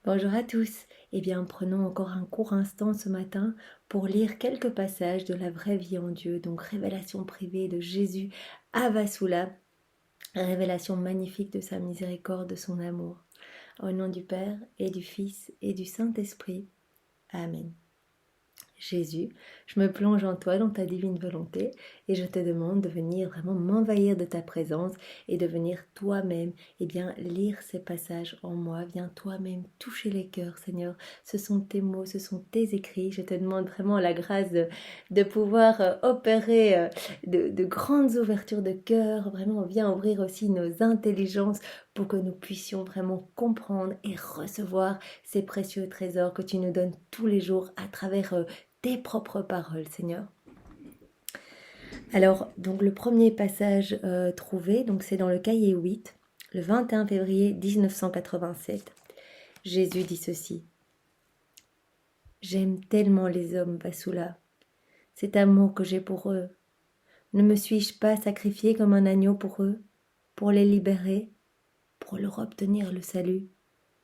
Bonjour à tous. Eh bien, prenons encore un court instant ce matin pour lire quelques passages de la vraie vie en Dieu, donc révélation privée de Jésus à Vassula, révélation magnifique de sa miséricorde, de son amour. Au nom du Père et du Fils et du Saint-Esprit. Amen. Jésus, je me plonge en toi, dans ta divine volonté, et je te demande de venir vraiment m'envahir de ta présence et de venir toi-même, lire ces passages en moi. Viens toi-même toucher les cœurs, Seigneur. Ce sont tes mots, ce sont tes écrits. Je te demande vraiment la grâce de pouvoir opérer de grandes ouvertures de cœur. Vraiment, viens ouvrir aussi nos intelligences pour que nous puissions vraiment comprendre et recevoir ces précieux trésors que tu nous donnes tous les jours à travers tes propres paroles, Seigneur. Alors, donc le premier passage trouvé, donc c'est dans le cahier 8, le 21 février 1987. Jésus dit ceci. J'aime tellement les hommes, Vassula. Cet amour que j'ai pour eux. Ne me suis-je pas sacrifié comme un agneau pour eux, pour les libérer, pour leur obtenir le salut?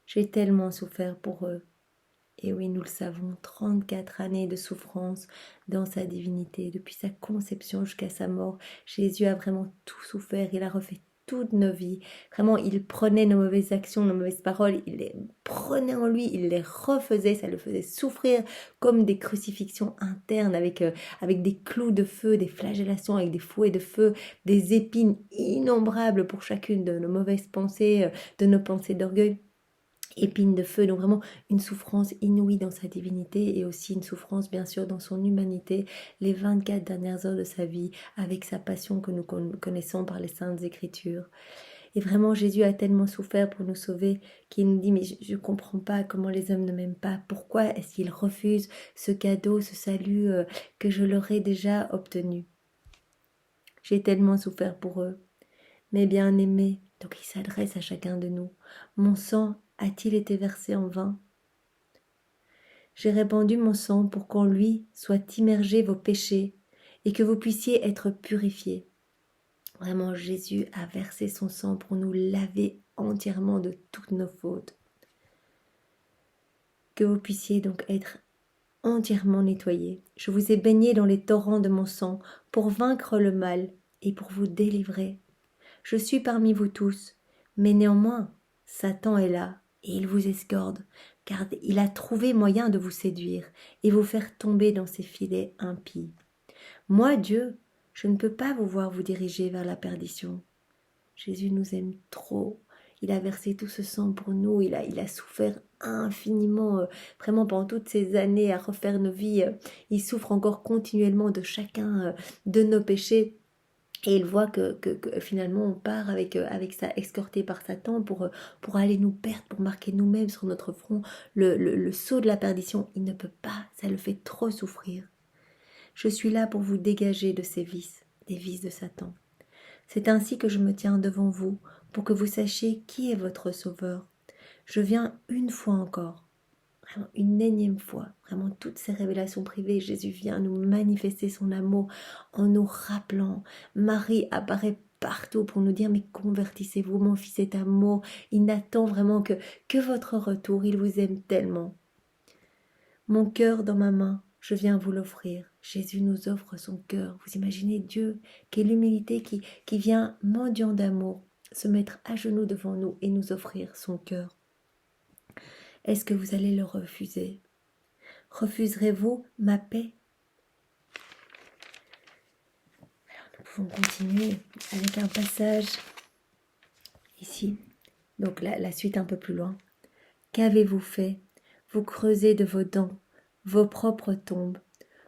J'ai tellement souffert pour eux. Et oui, nous le savons, 34 années de souffrance dans sa divinité, depuis sa conception jusqu'à sa mort. Jésus a vraiment tout souffert, il a refait toutes nos vies. Vraiment, il prenait nos mauvaises actions, nos mauvaises paroles, il les prenait en lui, il les refaisait, ça le faisait souffrir comme des crucifixions internes avec des clous de feu, des flagellations, avec des fouets de feu, des épines innombrables pour chacune de nos mauvaises pensées, de nos pensées d'orgueil. Épine de feu, donc vraiment une souffrance inouïe dans sa divinité et aussi une souffrance bien sûr dans son humanité, les 24 dernières heures de sa vie avec sa passion que nous connaissons par les Saintes Écritures. Et vraiment Jésus a tellement souffert pour nous sauver qu'il nous dit mais je ne comprends pas comment les hommes ne m'aiment pas, pourquoi est-ce qu'ils refusent ce cadeau, ce salut que je leur ai déjà obtenu. J'ai tellement souffert pour eux. Mes bien-aimés, donc il s'adresse à chacun de nous, mon sang a-t-il été versé en vain? J'ai répandu mon sang pour qu'en lui soient immergés vos péchés et que vous puissiez être purifiés. Vraiment, Jésus a versé son sang pour nous laver entièrement de toutes nos fautes. Que vous puissiez donc être entièrement nettoyés. Je vous ai baigné dans les torrents de mon sang pour vaincre le mal et pour vous délivrer. Je suis parmi vous tous, mais néanmoins, Satan est là, et il vous escorte, car il a trouvé moyen de vous séduire et vous faire tomber dans ses filets impies. Moi, Dieu, je ne peux pas vous voir vous diriger vers la perdition. Jésus nous aime trop. Il a versé tout ce sang pour nous, il a souffert infiniment, vraiment pendant toutes ces années à refaire nos vies. Il souffre encore continuellement de chacun de nos péchés. Et il voit que finalement on part avec ça, escorté par Satan pour aller nous perdre, pour marquer nous-mêmes sur notre front le sceau de la perdition. Il ne peut pas, ça le fait trop souffrir. Je suis là pour vous dégager de ces vices, des vices de Satan. C'est ainsi que je me tiens devant vous, pour que vous sachiez qui est votre sauveur. Je viens une fois encore, vraiment une énième fois, vraiment toutes ces révélations privées, Jésus vient nous manifester son amour en nous rappelant. Marie apparaît partout pour nous dire mais convertissez-vous, mon fils est amour, il n'attend vraiment que votre retour, il vous aime tellement. Mon cœur dans ma main, je viens vous l'offrir. Jésus nous offre son cœur. Vous imaginez Dieu, qui est l'humilité, qui vient mendiant d'amour, se mettre à genoux devant nous et nous offrir son cœur. Est-ce que vous allez le refuser? Refuserez-vous ma paix? Alors nous pouvons continuer avec un passage ici. Donc la suite un peu plus loin. Qu'avez-vous fait? Vous creusez de vos dents vos propres tombes,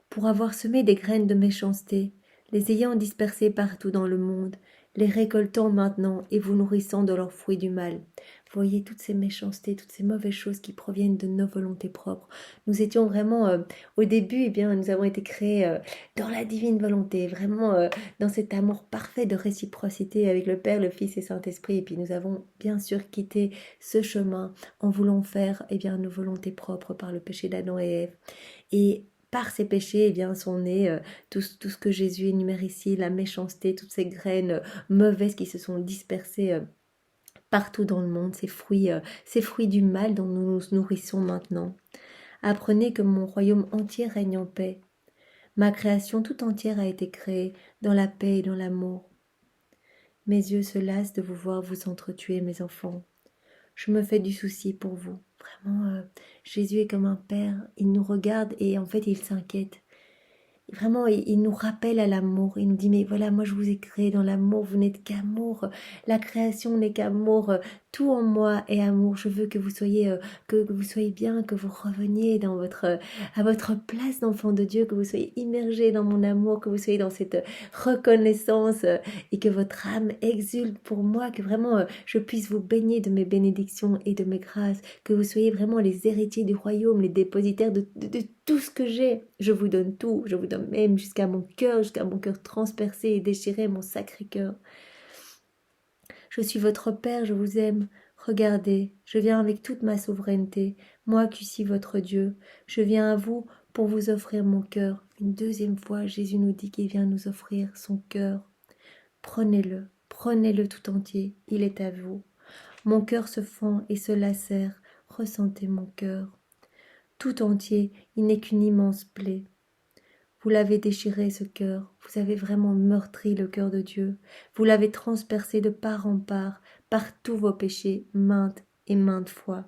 pour avoir semé des graines de méchanceté, les ayant dispersées partout dans le monde, les récoltant maintenant et vous nourrissant de leurs fruits du mal. Voyez toutes ces méchancetés, toutes ces mauvaises choses qui proviennent de nos volontés propres. Nous étions vraiment, au début, nous avons été créés dans la divine volonté, vraiment dans cet amour parfait de réciprocité avec le Père, le Fils et Saint-Esprit. Et puis nous avons bien sûr quitté ce chemin en voulant faire nos volontés propres par le péché d'Adam et Ève. Et par ces péchés, sont nés tout ce que Jésus énumère ici, la méchanceté, toutes ces graines mauvaises qui se sont dispersées partout dans le monde, ces fruits du mal dont nous nous nourrissons maintenant. Apprenez que mon royaume entier règne en paix. Ma création tout entière a été créée dans la paix et dans l'amour. Mes yeux se lassent de vous voir vous entretuer, mes enfants. Je me fais du souci pour vous. Vraiment, Jésus est comme un père. Il nous regarde et en fait, il s'inquiète. Vraiment, il nous rappelle à l'amour. Il nous dit, mais voilà, moi je vous ai créé dans l'amour, vous n'êtes qu'amour. La création n'est qu'amour. Tout en moi est amour. Je veux que vous soyez, que vous soyez bien, que vous reveniez dans à votre place d'enfant de Dieu, que vous soyez immergés dans mon amour, que vous soyez dans cette reconnaissance et que votre âme exulte pour moi, que vraiment je puisse vous baigner de mes bénédictions et de mes grâces, que vous soyez vraiment les héritiers du royaume, les dépositaires de tout ce que j'ai. Je vous donne tout, je vous donne même jusqu'à mon cœur transpercé et déchiré, mon sacré cœur. Je suis votre Père, je vous aime. Regardez, je viens avec toute ma souveraineté, moi qui suis votre Dieu. Je viens à vous pour vous offrir mon cœur. Une deuxième fois, Jésus nous dit qu'il vient nous offrir son cœur. Prenez-le, prenez-le tout entier, il est à vous. Mon cœur se fend et se lacère, ressentez mon cœur. Tout entier, il n'est qu'une immense plaie. Vous l'avez déchiré, ce cœur, vous avez vraiment meurtri le cœur de Dieu, vous l'avez transpercé de part en part, par tous vos péchés, maintes et maintes fois.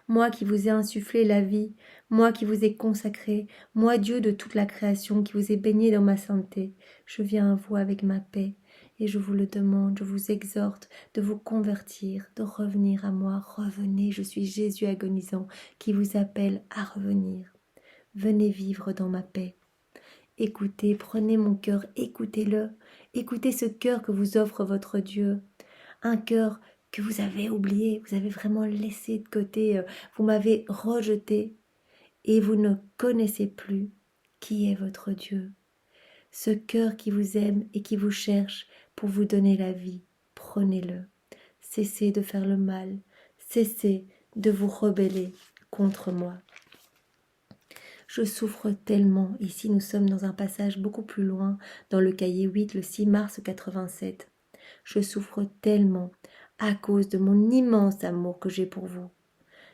Moi qui vous ai insufflé la vie, moi qui vous ai consacré, moi Dieu de toute la création qui vous ai baigné dans ma sainteté, je viens à vous avec ma paix, et je vous le demande, je vous exhorte de vous convertir, de revenir à moi, revenez, je suis Jésus agonisant qui vous appelle à revenir. Venez vivre dans ma paix. Écoutez, prenez mon cœur, écoutez-le. Écoutez ce cœur que vous offre votre Dieu. Un cœur que vous avez oublié, vous avez vraiment laissé de côté, vous m'avez rejeté et vous ne connaissez plus qui est votre Dieu. Ce cœur qui vous aime et qui vous cherche pour vous donner la vie, prenez-le. Cessez de faire le mal, cessez de vous rebeller contre moi. Je souffre tellement. Ici, nous sommes dans un passage beaucoup plus loin, dans le cahier 8, le 6 mars 87. Je souffre tellement à cause de mon immense amour que j'ai pour vous.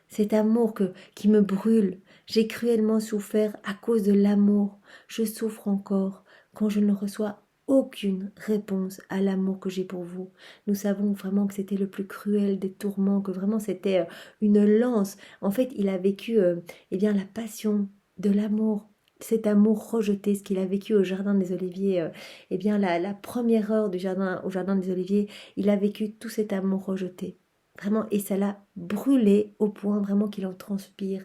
Cet amour qui me brûle. J'ai cruellement souffert à cause de l'amour. Je souffre encore quand je ne reçois aucune réponse à l'amour que j'ai pour vous. Nous savons vraiment que c'était le plus cruel des tourments, que vraiment c'était une lance. En fait, il a vécu la passion de l'amour, cet amour rejeté, ce qu'il a vécu au Jardin des Oliviers, la première heure au Jardin des Oliviers, il a vécu tout cet amour rejeté. Vraiment, et ça l'a brûlé au point vraiment qu'il en transpire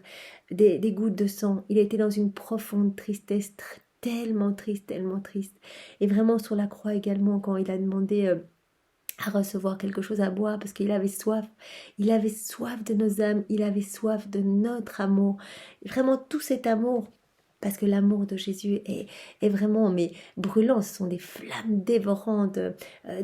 des gouttes de sang. Il était dans une profonde tristesse, tellement triste, tellement triste. Et vraiment sur la croix également, quand il a demandé à recevoir quelque chose à boire parce qu'il avait soif. Il avait soif de nos âmes, il avait soif de notre amour. Vraiment tout cet amour, parce que l'amour de Jésus est vraiment mais brûlant, ce sont des flammes dévorantes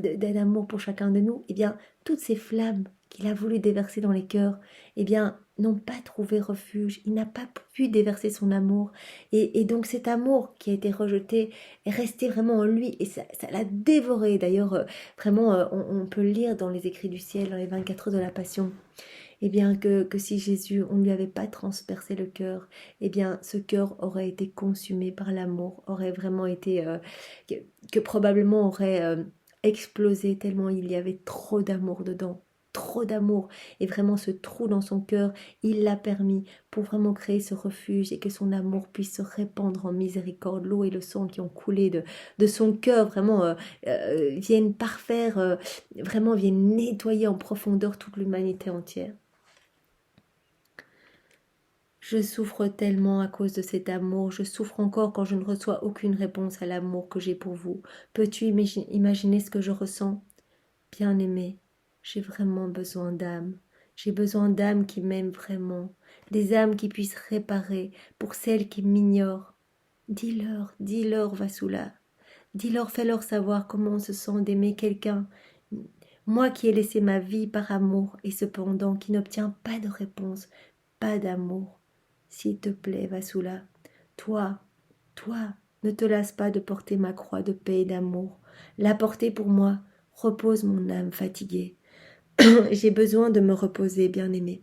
d'amour pour chacun de nous. Eh bien, toutes ces flammes qu'il a voulu déverser dans les cœurs, eh bien, n'ont pas trouvé refuge. Il n'a pas pu déverser son amour. Et donc cet amour qui a été rejeté est resté vraiment en lui et ça l'a dévoré. D'ailleurs, vraiment, on peut le lire dans les écrits du ciel, dans les 24 heures de la Passion. Eh bien, que si Jésus, on ne lui avait pas transpercé le cœur, eh bien, ce cœur aurait été consumé par l'amour, aurait vraiment été, que probablement aurait explosé tellement il y avait trop d'amour dedans. Trop d'amour, et vraiment ce trou dans son cœur, il l'a permis pour vraiment créer ce refuge et que son amour puisse se répandre en miséricorde. L'eau et le sang qui ont coulé de son cœur vraiment viennent parfaire, vraiment viennent nettoyer en profondeur toute l'humanité entière. Je souffre tellement à cause de cet amour, je souffre encore quand je ne reçois aucune réponse à l'amour que j'ai pour vous. Peux-tu imaginer ce que je ressens? Bien-aimé, j'ai vraiment besoin d'âmes. J'ai besoin d'âmes qui m'aiment vraiment, des âmes qui puissent réparer pour celles qui m'ignorent. Dis-leur, Vasula. Dis-leur, fais-leur savoir comment on se sent d'aimer quelqu'un. Moi qui ai laissé ma vie par amour et cependant qui n'obtient pas de réponse, pas d'amour. S'il te plaît, Vasula, toi, ne te lasse pas de porter ma croix de paix et d'amour. La porter pour moi repose mon âme fatiguée. J'ai besoin de me reposer, bien-aimé.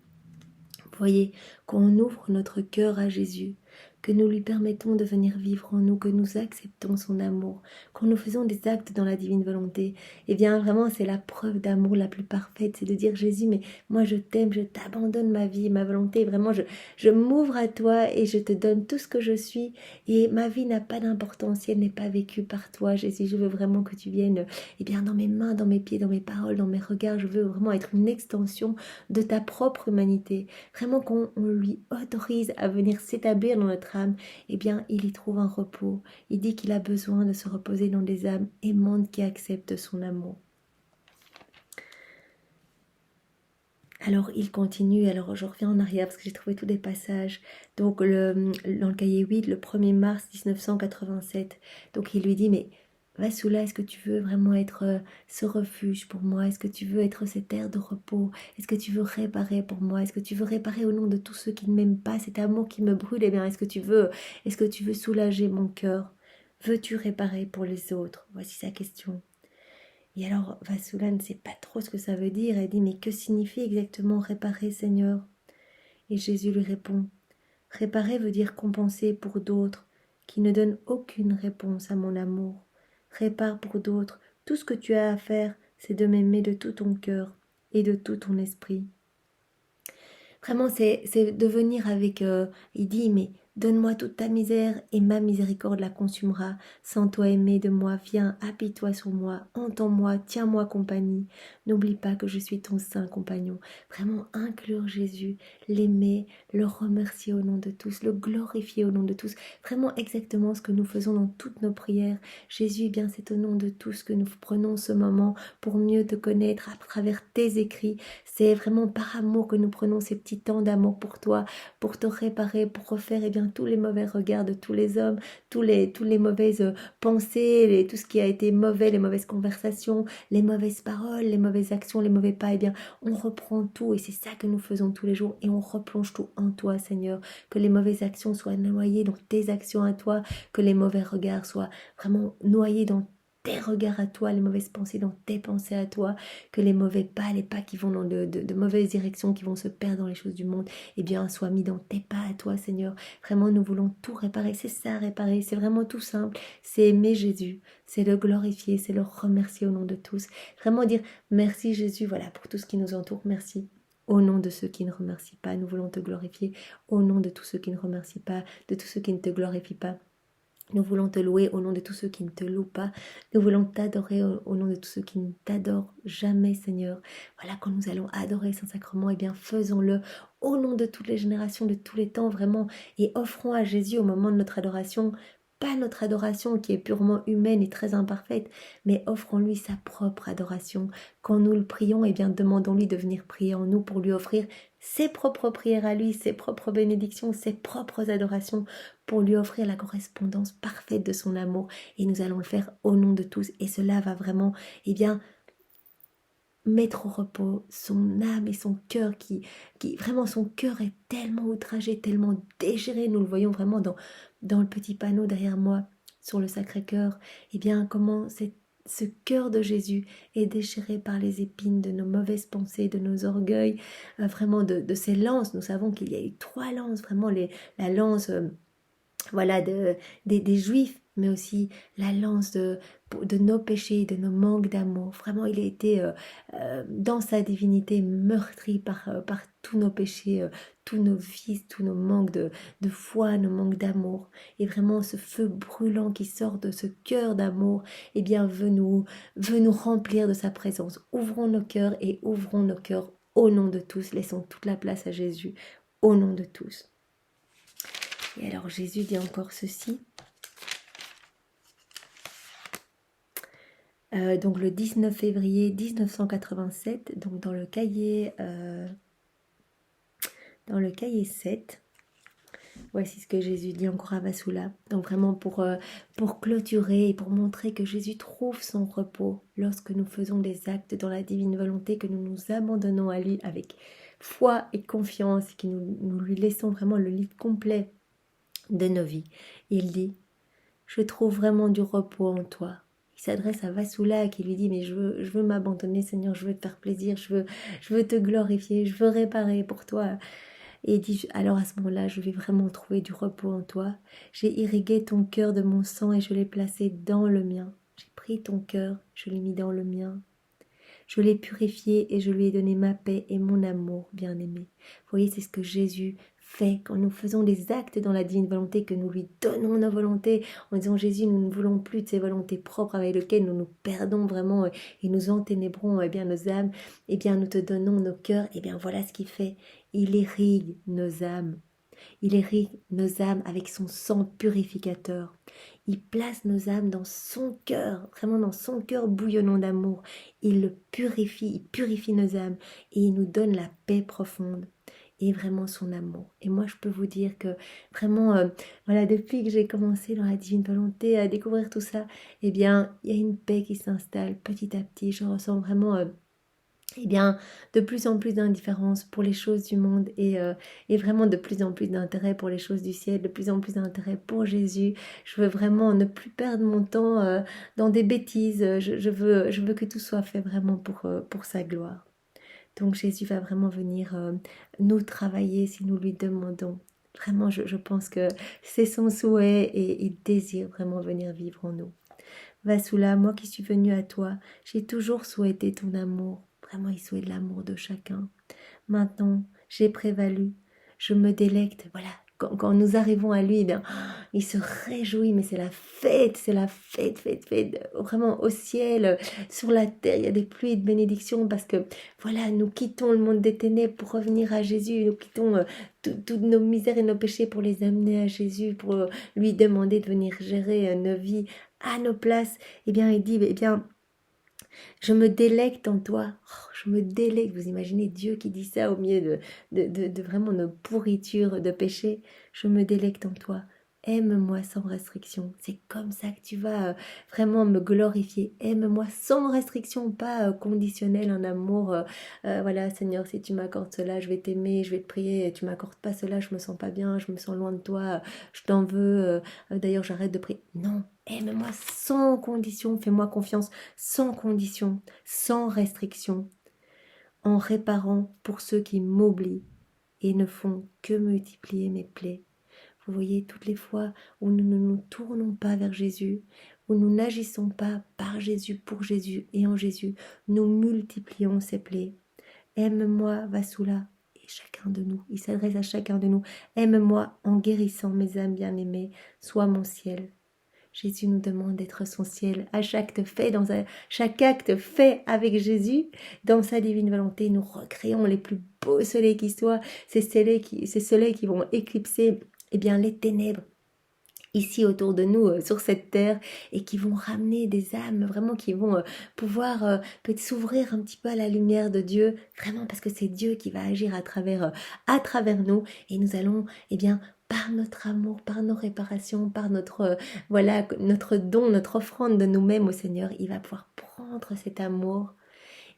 Voyez, quand on ouvre notre cœur à Jésus, que nous lui permettons de venir vivre en nous, que nous acceptons son amour, quand nous faisons des actes dans la divine volonté, eh bien vraiment c'est la preuve d'amour la plus parfaite, c'est de dire Jésus, mais moi je t'aime, je t'abandonne ma vie et ma volonté, vraiment je m'ouvre à toi et je te donne tout ce que je suis et ma vie n'a pas d'importance si elle n'est pas vécue par toi, Jésus, je veux vraiment que tu viennes eh bien dans mes mains, dans mes pieds, dans mes paroles, dans mes regards, je veux vraiment être une extension de ta propre humanité. Vraiment, quand on lui autorise à venir s'établir dans notre âme, eh bien, il y trouve un repos. Il dit qu'il a besoin de se reposer dans des âmes aimantes qui acceptent son amour. Alors, il continue. Alors, je reviens en arrière parce que j'ai trouvé tous des passages. Donc, dans le cahier 8, le 1er mars 1987. Donc, il lui dit, mais Vasula, est-ce que tu veux vraiment être ce refuge pour moi? Est-ce que tu veux être cette aire de repos? Est-ce que tu veux réparer pour moi? Est-ce que tu veux réparer au nom de tous ceux qui ne m'aiment pas? Cet amour qui me brûle, eh bien, est-ce que tu veux soulager mon cœur? Veux-tu réparer pour les autres? Voici sa question. Et alors Vasula ne sait pas trop ce que ça veut dire. Elle dit, mais que signifie exactement réparer, Seigneur? Et Jésus lui répond, réparer veut dire compenser pour d'autres qui ne donnent aucune réponse à mon amour. Répare pour d'autres. Tout ce que tu as à faire, c'est de m'aimer de tout ton cœur et de tout ton esprit. Vraiment, c'est de venir avec... il dit, mais donne-moi toute ta misère et ma miséricorde la consumera. Sans toi aimer de moi, viens, appuie-toi sur moi, entends-moi, tiens-moi compagnie. N'oublie pas que je suis ton saint compagnon. Vraiment inclure Jésus, l'aimer, le remercier au nom de tous, le glorifier au nom de tous. Vraiment exactement ce que nous faisons dans toutes nos prières. Jésus, eh bien c'est au nom de tous que nous prenons ce moment pour mieux te connaître à travers tes écrits. C'est vraiment par amour que nous prenons ces petits temps d'amour pour toi, pour te réparer, pour refaire eh bien, tous les mauvais regards de tous les hommes, tous les mauvaises pensées, tout ce qui a été mauvais, les mauvaises conversations, les mauvaises paroles, les mauvaises actions, les mauvais pas. Eh bien, on reprend tout et c'est ça que nous faisons tous les jours et on replonge tout en toi, Seigneur. Que les mauvaises actions soient noyées dans tes actions à toi, que les mauvais regards soient vraiment noyés dans tes regards à toi, les mauvaises pensées dans tes pensées à toi, que les mauvais pas, les pas qui vont dans de mauvaises directions, qui vont se perdre dans les choses du monde, eh bien, soient mis dans tes pas à toi, Seigneur. Vraiment, nous voulons tout réparer. C'est ça, réparer. C'est vraiment tout simple. C'est aimer Jésus. C'est le glorifier. C'est le remercier au nom de tous. Vraiment dire merci, Jésus, voilà, pour tout ce qui nous entoure. Merci. Au nom de ceux qui ne remercient pas, nous voulons te glorifier. Au nom de tous ceux qui ne remercient pas, de tous ceux qui ne te glorifient pas. Nous voulons te louer au nom de tous ceux qui ne te louent pas. Nous voulons t'adorer au nom de tous ceux qui ne t'adorent jamais, Seigneur. Voilà, quand nous allons adorer Saint-Sacrement, eh bien, faisons-le au nom de toutes les générations, de tous les temps, vraiment. Et offrons à Jésus au moment de notre adoration, pas notre adoration qui est purement humaine et très imparfaite, mais offrons-lui sa propre adoration. Quand nous le prions, eh bien, demandons-lui de venir prier en nous pour lui offrir ses propres prières à lui, ses propres bénédictions, ses propres adorations, pour lui offrir la correspondance parfaite de son amour. Et nous allons le faire au nom de tous. Et cela va vraiment, eh bien, mettre au repos son âme et son cœur qui vraiment son cœur est tellement outragé, tellement déchiré. Nous le voyons vraiment dans le petit panneau derrière moi sur le Sacré-Cœur. Eh bien, comment ce cœur de Jésus est déchiré par les épines de nos mauvaises pensées, de nos orgueils, vraiment de ces lances. Nous savons qu'il y a eu 3 lances, vraiment la lance... voilà, des Juifs, mais aussi la lance de nos péchés, de nos manques d'amour. Vraiment, il a été dans sa divinité meurtri par tous nos péchés, tous nos vices, tous nos manques de foi, nos manques d'amour. Et vraiment, ce feu brûlant qui sort de ce cœur d'amour, eh bien, veut nous remplir de sa présence. Ouvrons nos cœurs et ouvrons nos cœurs au nom de tous. Laissons toute la place à Jésus, au nom de tous. Et alors Jésus dit encore ceci. Donc le 19 février 1987, donc dans le cahier 7, voici ce que Jésus dit encore à Vasula. Donc vraiment pour clôturer et pour montrer que Jésus trouve son repos lorsque nous faisons des actes dans la divine volonté, que nous nous abandonnons à lui avec foi et confiance, et que nous lui laissons vraiment le lit complet de nos vies. Il dit, je trouve vraiment du repos en toi. il s'adresse à Vasula qui lui dit mais je veux m'abandonner Seigneur, je veux te faire plaisir, je veux te glorifier, je veux réparer pour toi. Et il dit alors à ce moment-là je vais vraiment trouver du repos en toi. J'ai irrigué ton cœur de mon sang et je l'ai placé dans le mien. J'ai pris ton cœur, je l'ai mis dans le mien. Je l'ai purifié et je lui ai donné ma paix et mon amour, bien-aimé. Vous voyez, c'est ce que Jésus fait quand nous faisons des actes dans la divine volonté, que nous lui donnons nos volontés en disant Jésus, nous ne voulons plus de ces volontés propres avec lesquelles nous nous perdons vraiment et nous enténébrons bien nos âmes. Eh bien, nous te donnons nos cœurs. Eh bien, voilà ce qu'il fait. Il irrigue nos âmes. Il irrigue nos âmes avec son sang purificateur. Il place nos âmes dans son cœur, vraiment dans son cœur bouillonnant d'amour. Il le purifie, il purifie nos âmes et il nous donne la paix profonde et vraiment son amour. Et moi, je peux vous dire que vraiment, voilà, depuis que j'ai commencé dans la divine volonté à découvrir tout ça, eh bien, il y a une paix qui s'installe petit à petit. Je ressens vraiment eh bien, de plus en plus d'indifférence pour les choses du monde et vraiment de plus en plus d'intérêt pour les choses du ciel, de plus en plus d'intérêt pour Jésus. Je veux vraiment ne plus perdre mon temps dans des bêtises. Je veux que tout soit fait vraiment pour sa gloire. Donc Jésus va vraiment venir nous travailler si nous lui demandons. Vraiment, je pense que c'est son souhait et il désire vraiment venir vivre en nous. Vasula, moi qui suis venue à toi, j'ai toujours souhaité ton amour. Vraiment, il souhaite l'amour de chacun. Maintenant, j'ai prévalu. Je me délecte. Voilà, quand nous arrivons à lui, eh bien, il se réjouit, mais c'est la fête, fête, fête. Vraiment au ciel, sur la terre, il y a des pluies de bénédictions parce que, voilà, nous quittons le monde des ténèbres pour revenir à Jésus. Nous quittons toutes nos misères et nos péchés pour les amener à Jésus, pour lui demander de venir gérer nos vies à nos places. Eh bien, il dit, eh bien, je me délecte en toi. Oh, je me délecte. Vous imaginez Dieu qui dit ça au milieu de vraiment nos pourritures de péché. Je me délecte en toi. Aime-moi sans restriction. C'est comme ça que tu vas vraiment me glorifier. Aime-moi sans restriction, pas conditionnel, un amour. Voilà, Seigneur, si tu m'accordes cela, je vais t'aimer, je vais te prier. Tu m'accordes pas cela, je me sens pas bien, je me sens loin de toi, je t'en veux. D'ailleurs, j'arrête de prier. Non, aime-moi sans condition. Fais-moi confiance sans condition, sans restriction, en réparant pour ceux qui m'oublient et ne font que multiplier mes plaies. Vous voyez, toutes les fois où nous ne nous tournons pas vers Jésus, où nous n'agissons pas par Jésus, pour Jésus et en Jésus, nous multiplions ces plaies. Aime-moi, Vasula, et chacun de nous, il s'adresse à chacun de nous. Aime-moi en guérissant mes âmes bien-aimées, sois mon ciel. Jésus nous demande d'être son ciel à chaque acte fait avec Jésus dans sa divine volonté. Nous recréons les plus beaux soleils qui soient, ces soleils qui vont éclipser les ténèbres ici autour de nous sur cette terre et qui vont ramener des âmes vraiment qui vont pouvoir peut-être s'ouvrir un petit peu à la lumière de Dieu, vraiment parce que c'est Dieu qui va agir à travers nous et nous allons par notre amour, par nos réparations, par notre notre don, notre offrande de nous-mêmes au Seigneur, il va pouvoir prendre cet amour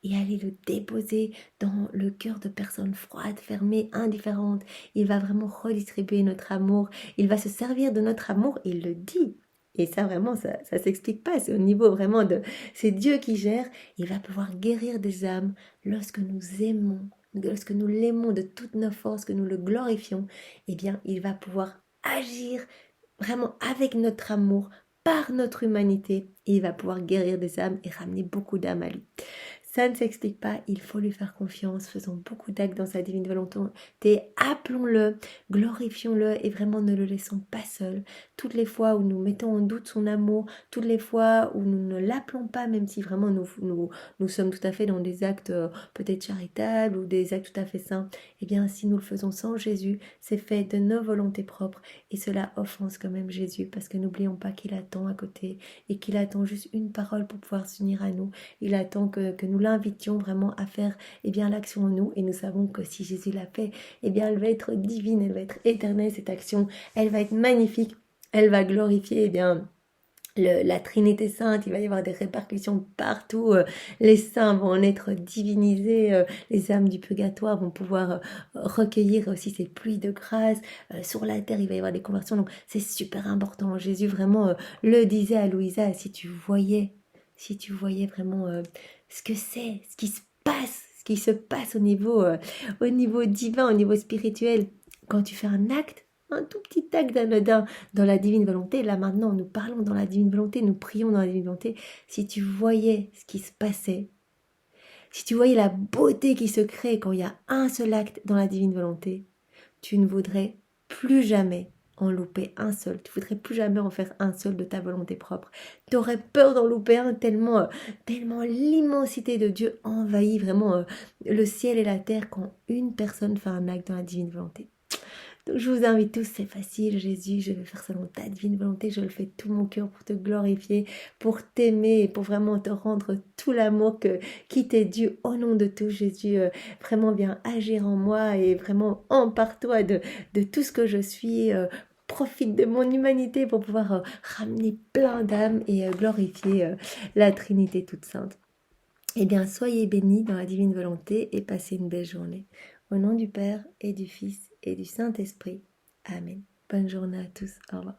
et aller le déposer dans le cœur de personnes froides, fermées, indifférentes. Il va vraiment redistribuer notre amour. Il va se servir de notre amour, il le dit. Et ça vraiment, ça s'explique pas. C'est au niveau vraiment de... C'est Dieu qui gère. Il va pouvoir guérir des âmes lorsque nous aimons, lorsque nous l'aimons de toutes nos forces, que nous le glorifions. Eh bien, il va pouvoir agir vraiment avec notre amour, par notre humanité. Et il va pouvoir guérir des âmes et ramener beaucoup d'âmes à lui. Ça ne s'explique pas, il faut lui faire confiance, faisons beaucoup d'actes dans sa divine volonté, appelons-le, glorifions-le et vraiment ne le laissons pas seul. Toutes les fois où nous mettons en doute son amour, toutes les fois où nous ne l'appelons pas, même si vraiment nous sommes tout à fait dans des actes peut-être charitables ou des actes tout à fait saints, eh bien si nous le faisons sans Jésus, c'est fait de nos volontés propres et cela offense quand même Jésus parce que n'oublions pas qu'il attend à côté et qu'il attend juste une parole pour pouvoir s'unir à nous. Il attend que nous l'invitions vraiment à faire l'action en nous et nous savons que si Jésus l'a fait, elle va être divine, elle va être éternelle cette action, elle va être magnifique, elle va glorifier la Trinité Sainte, il va y avoir des répercussions partout, les saints vont en être divinisés, les âmes du purgatoire vont pouvoir recueillir aussi ces pluies de grâce, sur la terre il va y avoir des conversions, donc c'est super important. Jésus vraiment le disait à Louisa, si tu voyais si tu voyais vraiment ce que c'est, ce qui se passe au niveau divin, au niveau spirituel, quand tu fais un tout petit acte d'anodin dans la divine volonté, là maintenant nous parlons dans la divine volonté, nous prions dans la divine volonté, si tu voyais ce qui se passait, si tu voyais la beauté qui se crée quand il y a un seul acte dans la divine volonté, tu ne voudrais plus jamais en louper un seul. Tu voudrais plus jamais en faire un seul de ta volonté propre. Tu aurais peur d'en louper un tellement, tellement l'immensité de Dieu envahit vraiment le ciel et la terre quand une personne fait un acte dans la divine volonté. Donc je vous invite tous, c'est facile, Jésus, je vais faire selon ta divine volonté, je le fais de tout mon cœur pour te glorifier, pour t'aimer et pour vraiment te rendre tout l'amour qui t'est dû au nom de tout, Jésus. Vraiment viens agir en moi et vraiment empare-toi de tout ce que je suis. Profite de mon humanité pour pouvoir ramener plein d'âmes et glorifier la Trinité toute sainte. Eh bien, soyez bénis dans la divine volonté et passez une belle journée. Au nom du Père et du Fils et du Saint-Esprit. Amen. Bonne journée à tous. Au revoir.